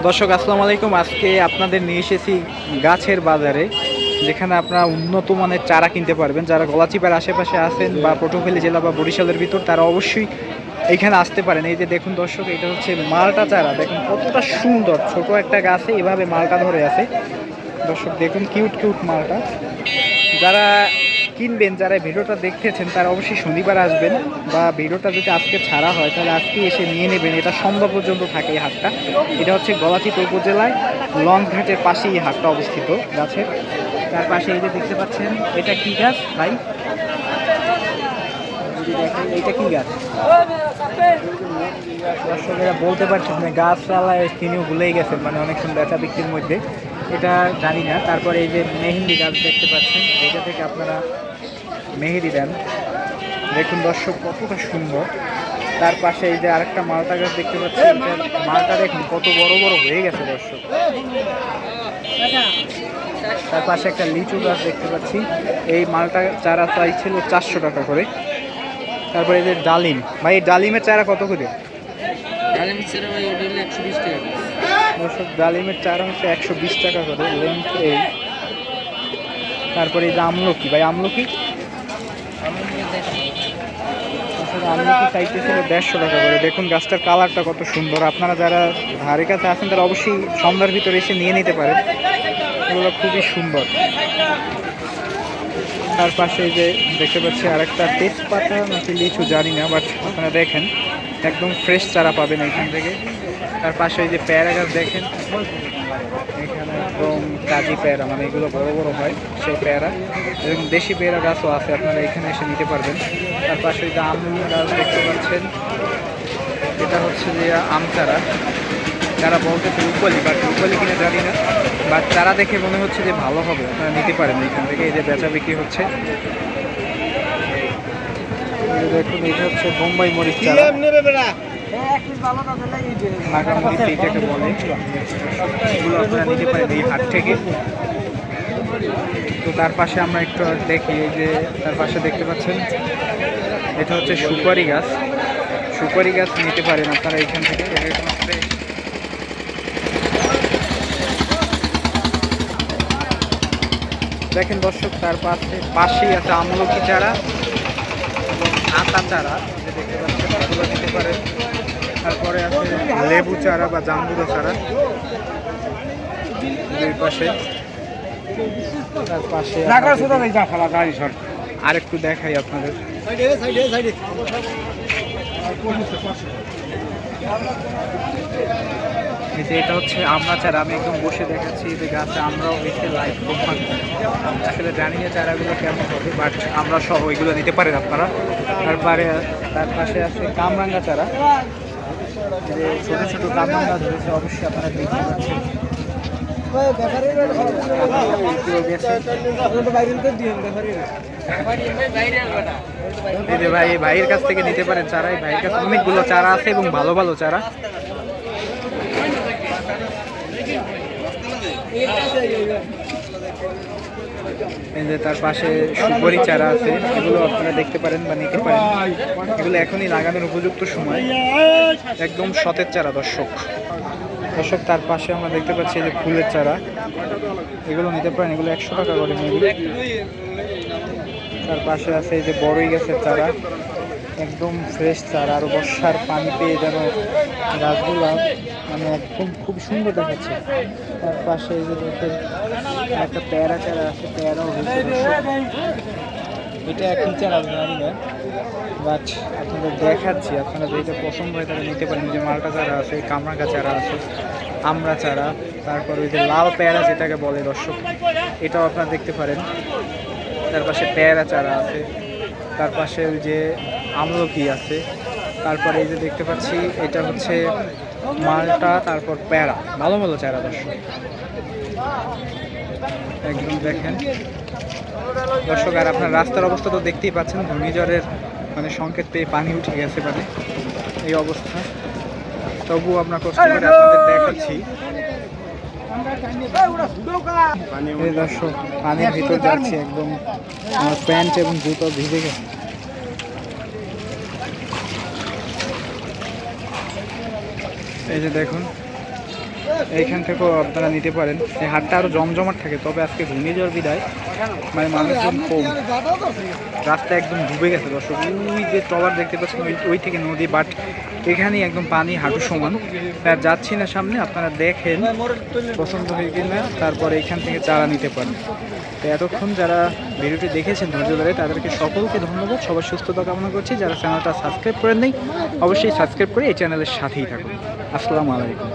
দর্শক আসসালামু আলাইকুম। আজকে আপনাদের নিয়ে এসেছি গাছের বাজারে, যেখানে আপনারা উন্নত মানের চারা কিনতে পারবেন। যারা গলাচিপার আশেপাশে আছেন বা পটুয়াখালী জেলা বা বরিশালের ভিতর, তারা অবশ্যই এইখানে আসতে পারেন। এই যে দেখুন দর্শক, এটা হচ্ছে মালটা চারা। দেখুন কতটা সুন্দর, ছোট একটা গাছে এভাবে মালটা ধরে আছে। দর্শক দেখুন কিউট কিউট মালটা। যারা কিনবেন, যারা ভিডিওটা দেখতেছেন, তারা অবশ্যই শনিবার আসবেন, বা ভিডিওটা যদি আজকে ছাড়া হয় তাহলে আজকে এসে নিয়ে নেবেন। এটা সন্ধ্যা পর্যন্ত থাকে এই হাটটা। এটা হচ্ছে গলাচিপা উপজেলায় লঞ্চঘাটের পাশেই এই হাটটা অবস্থিত গাছের। তার পাশে এই যে দেখতে পাচ্ছেন, এটা কি গাছ ভাই? এটা কি গাছ? দর্শকেরা বলতে পারছেন না, গাছপালায় তিনিও ভুলেই গেছেন, মানে অনেক সুন্দর বেচা বিক্রির মধ্যে, এটা জানি না। তারপরে এই যে মেহেন্দি গাছ দেখতে পাচ্ছেন, এটা থেকে আপনারা মেহেদি দেন। দেখুন দর্শক কতটা সুন্দর। তার পাশে এই যে আরেকটা মালটা গাছ দেখতে পাচ্ছেন, মালটা দেখুন কত বড় বড় হয়ে গেছে দর্শক। তার পাশে একটা লিচু গাছ দেখতে পাচ্ছি। এই মালটা চারা চাইছিল 400 টাকা করে। তারপরে এই যে ডালিম, ভাই এই ডালিমের চারা কত করে? ডালিমের চারা ভাই ওটা হলো 120 টাকা। দর্শক ডালিমের চারা হচ্ছে 120 টাকা করে লেন্থ এই। তারপরে এই যে আমলকি, ভাই আমলকি আমলকি চাইতেছিল 150 টাকা করে। দেখুন গাছটার কালারটা কত সুন্দর। আপনারা যারা ধারে কাছে আছেন তারা অবশ্যই সন্ধ্যার ভিতরে এসে নিয়ে নিতে পারেন, এগুলো খুবই সুন্দর। তার পাশে যে দেখতে পাচ্ছি আরেকটা তেজপাতা নাকি লিচু জানি না, বাট আপনারা দেখেন একদম ফ্রেশ চারা পাবেন এখান থেকে। তার পাশে এই যে পেয়ারা গাছ দেখেন, এখানে একদম কাজি পেয়ারা, মানে এগুলো বড় বড় হয় সেই পেয়ারা, এবং দেশি পেয়ারা গাছও আছে, আপনারা এখানে এসে নিতে পারবেন। তার পাশে এই যে আম গাছ দেখতে পাচ্ছেন, এটা হচ্ছে যে আম চারা। যারা বলতেছে রূপালি, বাট রূপালি কিনে জানি না, বাট চারা দেখে মনে হচ্ছে যে ভালো হবে, আপনারা নিতে পারেন এখান থেকে। এই যে বেচা বিক্রি হচ্ছে, দেখুন এটা হচ্ছে বোম্বাই মরিচ চারা, নাগা মরিচ এইটাকে বলে। এগুলো আপনারা নিতে পারেন এই হাট থেকে। তো তার পাশে আমরা একটু দেখি, এই যে তার পাশে দেখতে পাচ্ছেন, এটা হচ্ছে সুপারি গাছ। সুপারি গাছ নিতে পারেন আপনারা এখান থেকে। দেখেন দর্শক, তার পাশেই আছে আমলকি চারা এবং আতা চারা, যে দেখতে পাচ্ছেন, এগুলো নিতে পারেন। তারপরে আছে লেবু চারা বা জাম্বুরা চারা দুই পাশে। তার পাশে আর একটু দেখাই আপনাদের, এটা হচ্ছে আমরা চারা। আমি একদম বসে দেখাচ্ছি যে গাছে আমরাও হয়েছে লাইভ প্রমাণ। আসলে জানি না চারাগুলো কেমন হবে, বাট আমরা সহ ওইগুলো নিতে পারেন আপনারা। তারপরে তার পাশে আছে কামরাঙ্গা চারা, যে ছোটো ছোটো কামরাঙ্গা ধরেছে, অবশ্যই আপনারা দেখতে পাচ্ছেন। এই যে ভাই, এই ভাইয়ের কাছ থেকে নিতে পারেন চারা। এই ভাইয়ের কাছে অনেকগুলো চারা আছে এবং ভালো ভালো চারা। এই যে তার পাশে সুপারি চারা আছে, এগুলো আপনারা দেখতে পারেন বা নিতে পারেন। এগুলো এখনই লাগানোর উপযুক্ত সময়, একদম সতেজ চারা দর্শক। তার পাশে আমরা দেখতে পাচ্ছি যে ফুলের চারা, এগুলো নিতে পারেন, এগুলো 100 টাকা করে নেবে। তার পাশে আছে এই যে বড়ই গাছের চারা, একদম ফ্রেশ চারা। আর বর্ষার পানি পেয়ে যেন গাছগুলো মানে একদম খুব সুন্দর দেখাচ্ছে। তার পাশে এই যে দেখেন একটা পেয়ারা চারা আছে, পেয়ারাও হয়েছে। এটা একই চারা জানি না, বাট আপনাদের দেখাচ্ছি, আপনারা যেটা পছন্দ হয় তারা নিতে পারেন। যে মালটা চারা আছে, কামরাঙ্গা চারা আছে, আমরা চারা, তারপর ওই যে লাল পেয়ারা যেটাকে বলে দর্শক, এটাও আপনারা দেখতে পারেন। তার পাশে পেয়ারা চারা আছে, তার পাশে ওই যে আমলকি আছে। তারপরে এই যে দেখতে পাচ্ছি এটা হচ্ছে মালটা, তারপর পেয়ারা, ভালো ভালো চারা দর্শক, একদম দেখেন দর্শক। আর আপনার রাস্তার অবস্থা তো দেখতেই পাচ্ছেন, ঘূর্ণিঝড়ের মানে সংকেত পেয়ে পানি উঠে গেছে, মানে এই অবস্থা। তবুও আমরা কষ্ট করে আপনাদের দেখাচ্ছি। এই দর্শক, পানির ভিতর যাচ্ছে, একদম আমার প্যান্ট এবং জুতো ভিজে গেছে। এই যে দেখুন এইখান থেকেও আপনারা নিতে পারেন। এই হাটটা আরও জমজমাট থাকে, তবে আজকে ঘূর্ণিঝড় বিদায় মানে মানুষজন কম, রাস্তা একদম ডুবে গেছে দর্শক। ওই যে ট্রলার দেখতে পাচ্ছেন ওই থেকে নদী, বাট এখানেই একদম পানি হাঁটু সমান। আর যাচ্ছি না সামনে, আপনারা দেখেন পছন্দ হয়ে কিনা, তারপরে এখান থেকে চারা নিতে পারেন। তো এতক্ষণ যারা ভিডিওটি দেখেছেন ধৈর্য ধরে তাদেরকে সকলকে ধন্যবাদ। সবার সুস্থতা কামনা করছি। যারা চ্যানেলটা সাবস্ক্রাইব করেন নাই অবশ্যই সাবস্ক্রাইব করে এই চ্যানেলের সাথেই থাকুন। আসসালামু আলাইকুম।